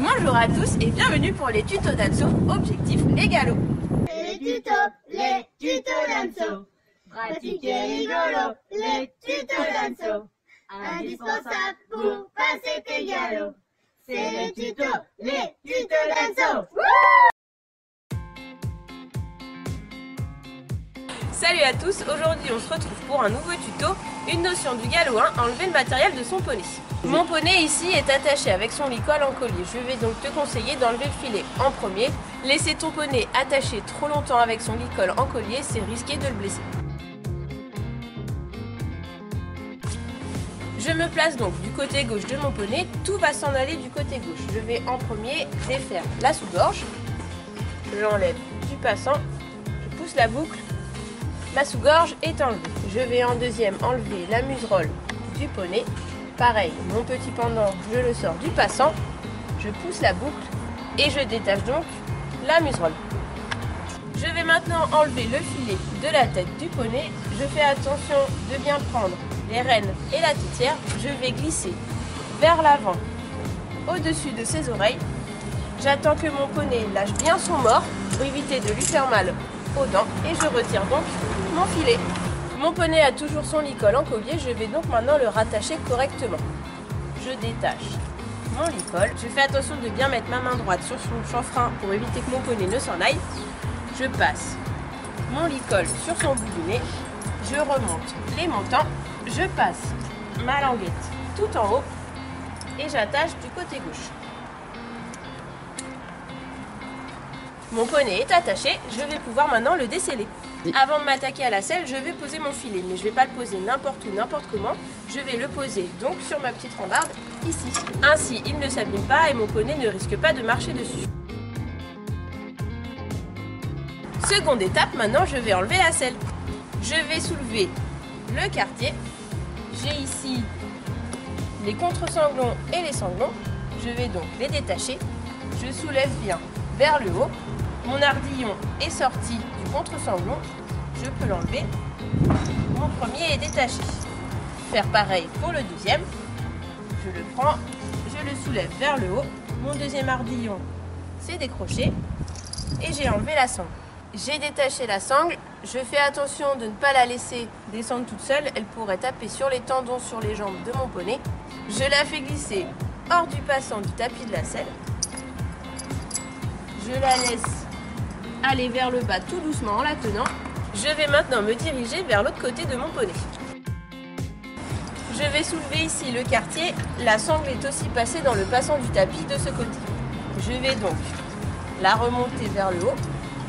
Bonjour à tous et bienvenue pour les tutos d'Anso, objectif les galops. Les tutos d'Anso. Pratique et rigolo, les tutos d'Anso. Indispensable pour passer tes galops. C'est les tutos d'Anso. Salut à tous, aujourd'hui on se retrouve pour un nouveau tuto, une notion du galop 1, enlever le matériel de son poney. Mon poney ici est attaché avec son licol en collier. Je vais donc te conseiller d'enlever le filet en premier. Laisser ton poney attaché trop longtemps avec son licol en collier, c'est risqué de le blesser. Je me place donc du côté gauche de mon poney, tout va s'en aller du côté gauche. Je vais en premier défaire la sous-gorge, j'enlève du passant, je pousse la boucle, ma sous-gorge est enlevée. Je vais en deuxième enlever la muserolle du poney. Pareil, mon petit pendant, je le sors du passant, je pousse la boucle et je détache donc la muserolle. Je vais maintenant enlever le filet de la tête du poney. Je fais attention de bien prendre les rênes et la tétière. Je vais glisser vers l'avant, au-dessus de ses oreilles. J'attends que mon poney lâche bien son mors pour éviter de lui faire mal aux dents et je retire donc mon filet. Mon poney a toujours son licol en collier, je vais donc maintenant le rattacher correctement. Je détache mon licol, je fais attention de bien mettre ma main droite sur son chanfrein pour éviter que mon poney ne s'en aille. Je passe mon licol sur son bout du nez, je remonte les montants, je passe ma languette tout en haut et j'attache du côté gauche. Mon poney est attaché, je vais pouvoir maintenant le déceler. Avant de m'attaquer à la selle, je vais poser mon filet, mais je ne vais pas le poser n'importe où, n'importe comment. Je vais le poser donc sur ma petite rambarde, ici. Ainsi, il ne s'abîme pas et mon poney ne risque pas de marcher dessus. Seconde étape, maintenant je vais enlever la selle. Je vais soulever le quartier. J'ai ici les contre-sanglons et les sanglons. Je vais donc les détacher. Je soulève bien vers le haut. Mon ardillon est sorti du contre-sanglon, je peux l'enlever. Mon premier est détaché. Faire pareil pour le deuxième. Je le prends, je le soulève vers le haut. Mon deuxième ardillon s'est décroché et j'ai enlevé la sangle. J'ai détaché la sangle. Je fais attention de ne pas la laisser descendre toute seule. Elle pourrait taper sur les tendons, sur les jambes de mon poney. Je la fais glisser hors du passant du tapis de la selle. Je la laisse aller vers le bas tout doucement en la tenant. Je vais maintenant me diriger vers l'autre côté de mon poney. Je vais soulever ici le quartier. La sangle est aussi passée dans le passant du tapis de ce côté. Je vais donc la remonter vers le haut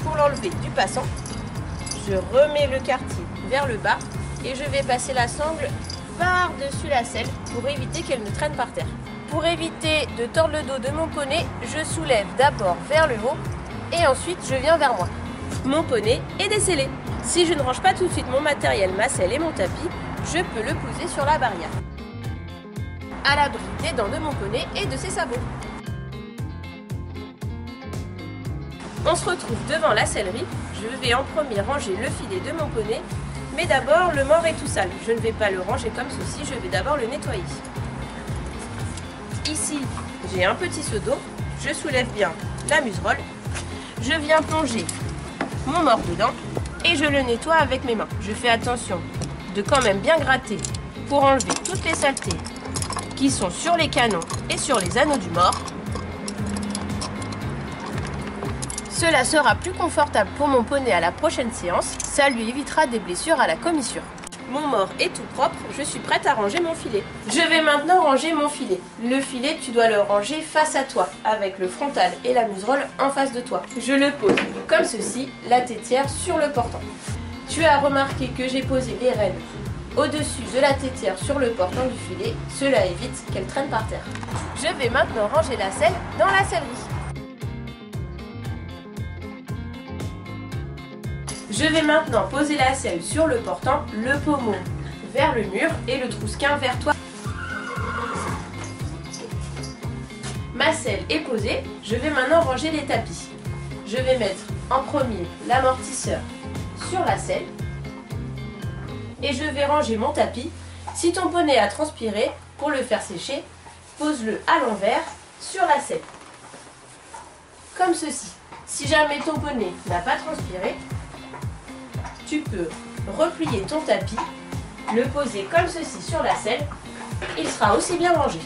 pour l'enlever du passant. Je remets le quartier vers le bas et je vais passer la sangle par-dessus la selle pour éviter qu'elle ne traîne par terre. Pour éviter de tordre le dos de mon poney, je soulève d'abord vers le haut et ensuite je viens vers moi. Mon poney est décellé. Si je ne range pas tout de suite mon matériel, ma selle et mon tapis, je peux le poser sur la barrière, à l'abri des dents de mon poney et de ses sabots. On se retrouve devant la sellerie. Je vais en premier ranger le filet de mon poney, mais d'abord le mors est tout sale. Je ne vais pas le ranger comme ceci, je vais d'abord le nettoyer. Ici, j'ai un petit seau d'eau, je soulève bien la muserolle, je viens plonger mon mors dedans et je le nettoie avec mes mains. Je fais attention de quand même bien gratter pour enlever toutes les saletés qui sont sur les canons et sur les anneaux du mors. Cela sera plus confortable pour mon poney à la prochaine séance, ça lui évitera des blessures à la commissure. Mon mors est tout propre, je suis prête à ranger mon filet. Je vais maintenant ranger mon filet. Le filet, tu dois le ranger face à toi, avec le frontal et la muserolle en face de toi. Je le pose comme ceci, la tétière sur le portant. Tu as remarqué que j'ai posé les rênes au-dessus de la tétière sur le portant du filet. Cela évite qu'elle traîne par terre. Je vais maintenant ranger la selle dans la sellerie. Je vais maintenant poser la selle sur le portant, le pommeau vers le mur et le trousquin vers toi. Ma selle est posée, je vais maintenant ranger les tapis. Je vais mettre en premier l'amortisseur sur la selle et je vais ranger mon tapis. Si ton poney a transpiré, pour le faire sécher, pose-le à l'envers sur la selle. comme ceci. Si jamais ton poney n'a pas transpiré, tu peux replier ton tapis, le poser comme ceci sur la selle, il sera aussi bien rangé.